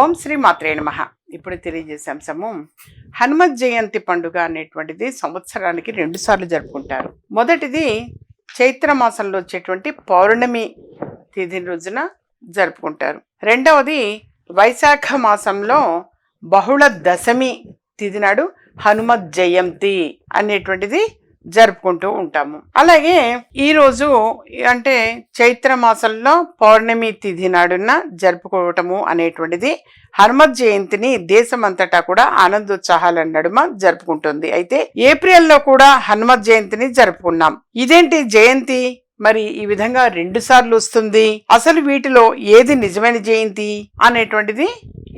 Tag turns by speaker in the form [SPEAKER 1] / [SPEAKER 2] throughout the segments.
[SPEAKER 1] ఓం శ్రీ మాత్రే నమః. ఇప్పుడు తెలియజేసే అంశము హనుమత్ జయంతి పండుగ అనేటువంటిది సంవత్సరానికి 2 సార్లు జరుపుకుంటారు. మొదటిది చైత్ర మాసంలో వచ్చేటువంటి పౌర్ణమి తిథి రోజున జరుపుకుంటారు. రెండవది వైశాఖ మాసంలో బహుళ దశమి తిథి నాడు హనుమత్ జయంతి అనేటువంటిది జరుపుకుంటూ ఉంటాము. అలాగే ఈరోజు అంటే చైత్ర మాసంలో పౌర్ణమి తిథి నాడున జరుపుకోవటము అనేటువంటిది హనుమత్ జయంతిని దేశమంతటా కూడా ఆనందోత్సాహాల నడుమ జరుపుకుంటుంది. అయితే ఏప్రిల్లో కూడా హనుమత్ జయంతిని జరుపుకున్నాం. ఇదేంటి జయంతి మరి ఈ విధంగా 2 సార్లు వస్తుంది? అసలు వీటిలో ఏది నిజమైన జయంతి అనేటువంటిది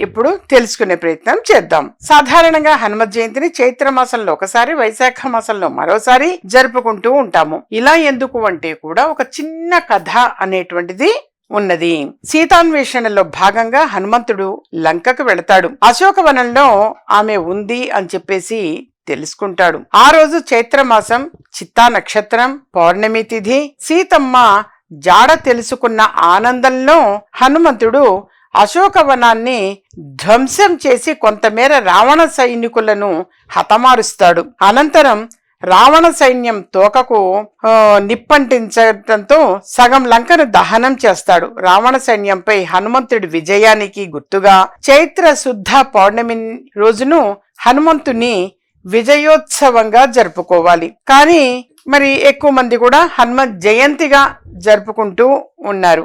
[SPEAKER 1] ఇప్పుడు తెలుసుకునే ప్రయత్నం చేద్దాం. సాధారణంగా హనుమత్ జయంతిని చైత్ర మాసంలో ఒకసారి, వైశాఖ మాసంలో మరోసారి జరుపుకుంటూ ఉంటాము. ఇలా ఎందుకు అంటే కూడా ఒక చిన్న కథ అనేటువంటిది ఉన్నది. సీతాన్వేషణలో భాగంగా హనుమంతుడు లంకకు వెళతాడు. అశోకవనంలో ఆమె ఉంది అని చెప్పేసి తెలుసుకుంటాడు. ఆ రోజు చైత్రమాసం, చిత్తా నక్షత్రం, పౌర్ణమి తిథి. సీతమ్మ జాడ తెలుసుకున్న ఆనందంలో హనుమంతుడు అశోకవనాన్ని ధ్వంసం చేసి కొంతమేర రావణ సైనికులను హతమారుస్తాడు. అనంతరం రావణ సైన్యం తోకకు నిప్పంటించడంతో సగం లంకను దహనం చేస్తాడు. రావణ సైన్యంపై హనుమంతుడి విజయానికి గుర్తుగా చైత్ర శుద్ధ పౌర్ణమి రోజును హనుమంతుని విజయోత్సవంగా జరుపుకోవాలి. కానీ మరి ఎక్కువ మంది కూడా హనుమత్ జయంతిగా జరుపుకుంటూ ఉన్నారు.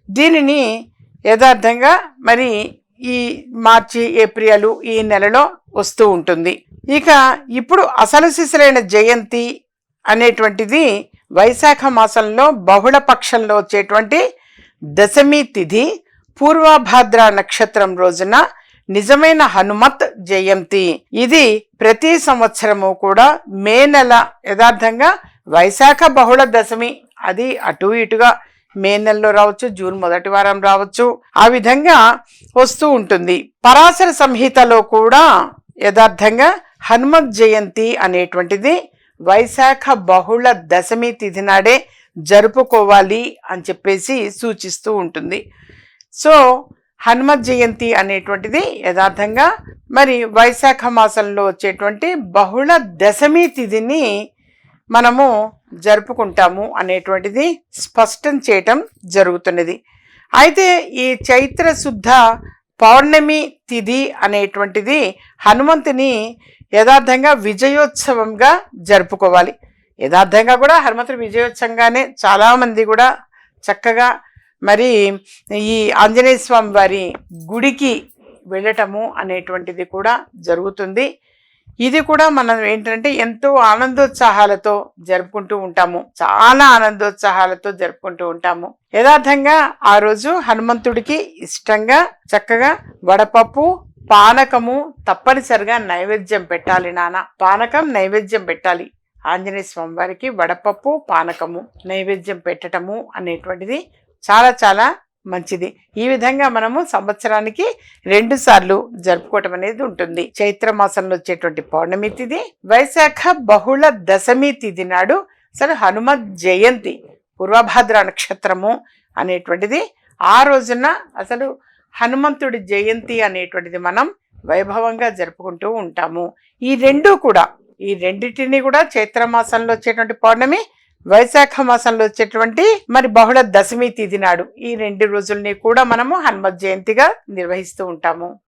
[SPEAKER 1] దీనిని యథార్థంగా మరి ఈ మార్చి, ఏప్రిల్ ఈ నెలలో వస్తూ ఉంటుంది. ఇక ఇప్పుడు అసలు సిసలైన జయంతి అనేటువంటిది వైశాఖ మాసంలో బహుళ పక్షంలో వచ్చేటువంటి దశమి తిథి పూర్వభాద్ర నక్షత్రం రోజున నిజమైన హనుమత్ జయంతి. ఇది ప్రతి సంవత్సరము కూడా మే నెల, యథార్థంగా వైశాఖ బహుళ దశమి అది అటు ఇటుగా మే నెలలో రావచ్చు, జూన్ మొదటి వారం రావచ్చు, ఆ విధంగా వస్తూ ఉంటుంది. పరాశర సంహితలో కూడా యథార్థంగా హనుమత్ జయంతి అనేటువంటిది వైశాఖ బహుళ దశమి తిథి నాడే జరుపుకోవాలి అని చెప్పేసి సూచిస్తూ ఉంటుంది. సో హనుమత్ జయంతి అనేటువంటిది యథార్థంగా మరి వైశాఖ మాసంలో వచ్చేటువంటి బహుళ దశమి తిథిని మనము జరుపుకుంటాము అనేటువంటిది స్పష్టం చేయటం జరుగుతున్నది. అయితే ఈ చైత్ర శుద్ధ పౌర్ణమి తిథి అనేటువంటిది హనుమంతుని యథార్థంగా విజయోత్సవంగా జరుపుకోవాలి. యథార్థంగా కూడా హనుమంతుడి విజయోత్సవంగానే చాలామంది కూడా చక్కగా మరి ఈ ఆంజనేయ స్వామి వారి గుడికి వెళ్ళటము అనేటువంటిది కూడా జరుగుతుంది. ఇది కూడా మనం ఏంటంటే ఎంతో ఆనందోత్సాహాలతో జరుపుకుంటూ ఉంటాము. చాలా ఆనందోత్సాహాలతో జరుపుకుంటూ ఉంటాము. యథార్థంగా ఆ రోజు హనుమంతుడికి ఇష్టంగా చక్కగా వడపప్పు, పానకము తప్పనిసరిగా నైవేద్యం పెట్టాలి. పానకం నైవేద్యం పెట్టాలి. ఆంజనేయ స్వామి వారికి వడపప్పు, పానకము నైవేద్యం పెట్టటము అనేటువంటిది చాలా చాలా మంచిది. ఈ విధంగా మనము సంవత్సరానికి 2 సార్లు జరుపుకోవటం అనేది ఉంటుంది. చైత్ర మాసంలో వచ్చేటువంటి పౌర్ణమి తిథి, వైశాఖ బహుళ దశమి తిథి నాడు అసలు హనుమత్ జయంతి, పూర్వభాద్ర నక్షత్రము అనేటువంటిది ఆ రోజున అసలు హనుమంతుడి జయంతి అనేటువంటిది మనం వైభవంగా జరుపుకుంటూ ఉంటాము. ఈ రెండింటిని కూడా చైత్ర మాసంలో వచ్చేటువంటి పౌర్ణమి, వైశాఖ మాసంలో వచ్చేటువంటి మరి బహుళ దశమి తిథి నాడు ఈ 2 రోజుల్ని కూడా మనము హనుమత్ జయంతిగా నిర్వహిస్తూ ఉంటాము.